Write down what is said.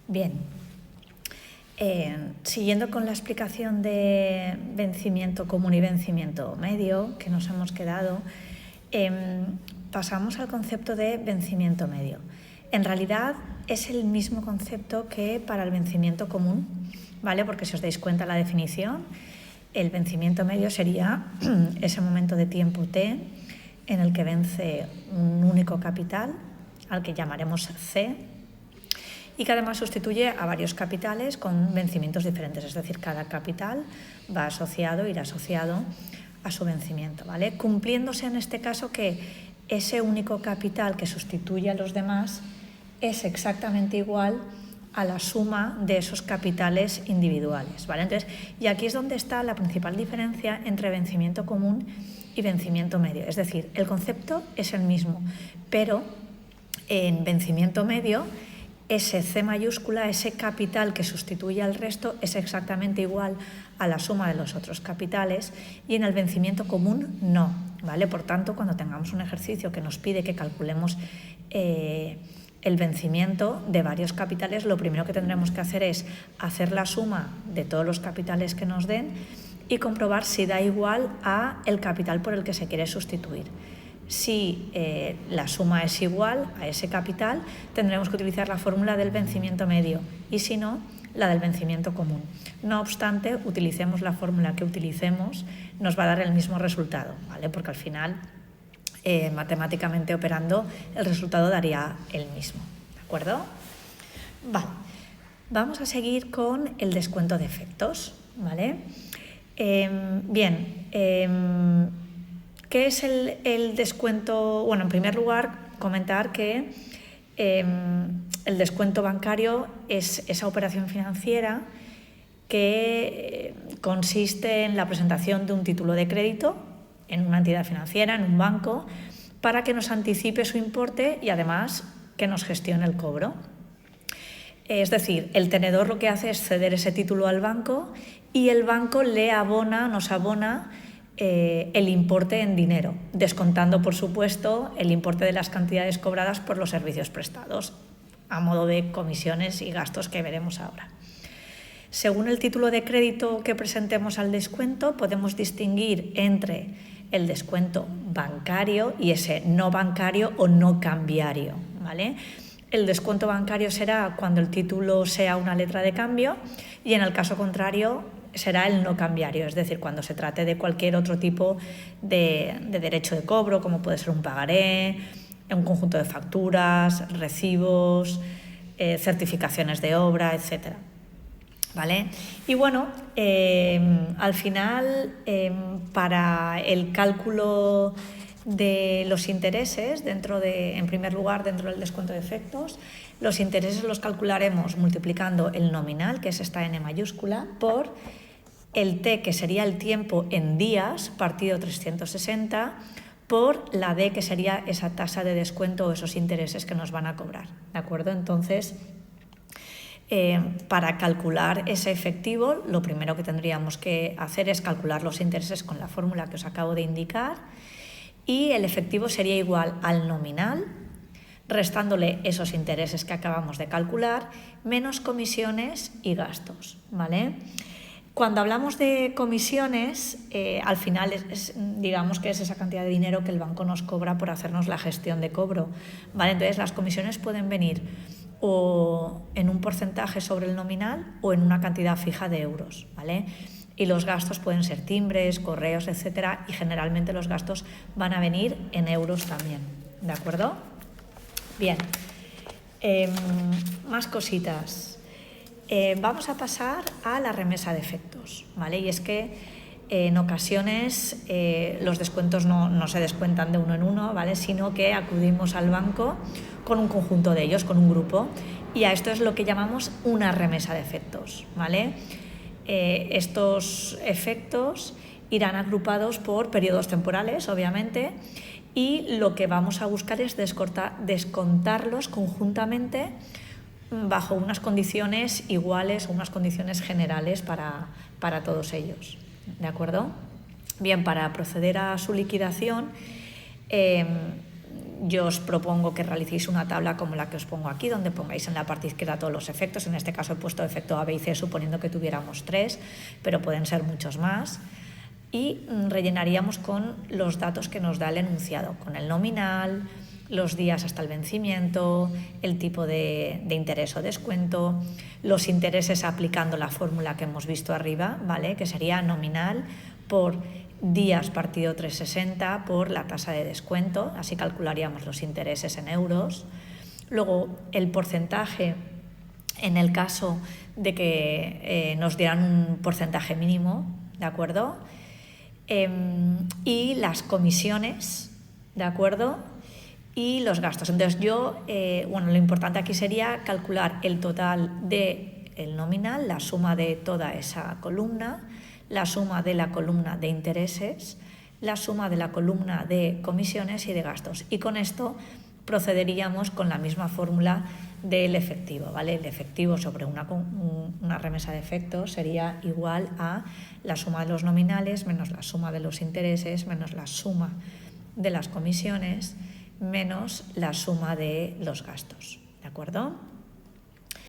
Bien, siguiendo con la explicación de vencimiento común y vencimiento medio que nos hemos quedado, pasamos al concepto de vencimiento medio. En realidad es el mismo concepto que para el vencimiento común, ¿vale? Porque si os dais cuenta la definición, el vencimiento medio sería ese momento de tiempo t en el que vence un único capital, al que llamaremos C, y que además sustituye a varios capitales con vencimientos diferentes, es decir, cada capital va asociado, irá asociado a su vencimiento, ¿vale? Cumpliéndose en este caso que ese único capital que sustituye a los demás es exactamente igual a la suma de esos capitales individuales, ¿vale? Entonces, y aquí es donde está la principal diferencia entre vencimiento común y vencimiento medio, es decir, el concepto es el mismo, pero en vencimiento medio ese C mayúscula, ese capital que sustituye al resto, es exactamente igual a la suma de los otros capitales, y en el vencimiento común no, ¿vale? Por tanto, cuando tengamos un ejercicio que nos pide que calculemos el vencimiento de varios capitales, lo primero que tendremos que hacer es hacer la suma de todos los capitales que nos den y comprobar si da igual a el capital por el que se quiere sustituir. Si la suma es igual a ese capital, tendremos que utilizar la fórmula del vencimiento medio y si no, la del vencimiento común. No obstante, utilicemos la fórmula que utilicemos, nos va a dar el mismo resultado, ¿vale? Porque al final, matemáticamente operando, el resultado daría el mismo, ¿de acuerdo? Vale, vamos a seguir con el descuento de efectos, ¿vale? ¿Qué es el descuento? Bueno, en primer lugar, comentar que el descuento bancario es esa operación financiera que consiste en la presentación de un título de crédito en una entidad financiera, en un banco, para que nos anticipe su importe y además que nos gestione el cobro. Es decir, el tenedor lo que hace es ceder ese título al banco y el banco nos abona el importe en dinero, descontando, por supuesto, el importe de las cantidades cobradas por los servicios prestados, a modo de comisiones y gastos que veremos ahora. Según el título de crédito que presentemos al descuento, podemos distinguir entre el descuento bancario y ese no bancario o no cambiario, ¿vale? El descuento bancario será cuando el título sea una letra de cambio y en el caso contrario será el no cambiario, es decir, cuando se trate de cualquier otro tipo de derecho de cobro, como puede ser un pagaré, un conjunto de facturas, recibos, certificaciones de obra, etc. ¿Vale? Y bueno, al final, para el cálculo de los intereses, en primer lugar, dentro del descuento de efectos, los intereses los calcularemos multiplicando el nominal, que es esta N mayúscula, por el T, que sería el tiempo en días, partido 360, por la D, que sería esa tasa de descuento o esos intereses que nos van a cobrar, ¿de acuerdo? Entonces, para calcular ese efectivo, lo primero que tendríamos que hacer es calcular los intereses con la fórmula que os acabo de indicar y el efectivo sería igual al nominal, restándole esos intereses que acabamos de calcular, menos comisiones y gastos, ¿vale? Cuando hablamos de comisiones, al final digamos que es esa cantidad de dinero que el banco nos cobra por hacernos la gestión de cobro, ¿vale? Entonces las comisiones pueden venir o en un porcentaje sobre el nominal o en una cantidad fija de euros, ¿vale? Y los gastos pueden ser timbres, correos, etcétera, y generalmente los gastos van a venir en euros también, ¿de acuerdo? Bien, más cositas. Vamos a pasar a la remesa de efectos, ¿vale? Y es que en ocasiones los descuentos no se descuentan de uno en uno, ¿vale? Sino que acudimos al banco con un conjunto de ellos, con un grupo, y a esto es lo que llamamos una remesa de efectos, ¿vale? Estos efectos irán agrupados por periodos temporales, obviamente, y lo que vamos a buscar es descontarlos conjuntamente bajo unas condiciones iguales o unas condiciones generales para todos ellos, ¿de acuerdo? Bien, para proceder a su liquidación yo os propongo que realicéis una tabla como la que os pongo aquí, donde pongáis en la parte izquierda todos los efectos. En este caso he puesto efecto A, B y C, suponiendo que tuviéramos 3, pero pueden ser muchos más. Y rellenaríamos con los datos que nos da el enunciado, con el nominal, los días hasta el vencimiento, el tipo de interés o descuento, los intereses aplicando la fórmula que hemos visto arriba, ¿vale? Que sería nominal por días partido 360 por la tasa de descuento, así calcularíamos los intereses en euros. Luego el porcentaje en el caso de que nos dieran un porcentaje mínimo, ¿de acuerdo? Y las comisiones, ¿de acuerdo? Y los gastos. Entonces lo importante aquí sería calcular el total del nominal, la suma de toda esa columna, la suma de la columna de intereses, la suma de la columna de comisiones y de gastos. Y con esto procederíamos con la misma fórmula del efectivo, ¿vale? El efectivo sobre una remesa de efectos sería igual a la suma de los nominales menos la suma de los intereses menos la suma de las comisiones menos la suma de los gastos, ¿de acuerdo?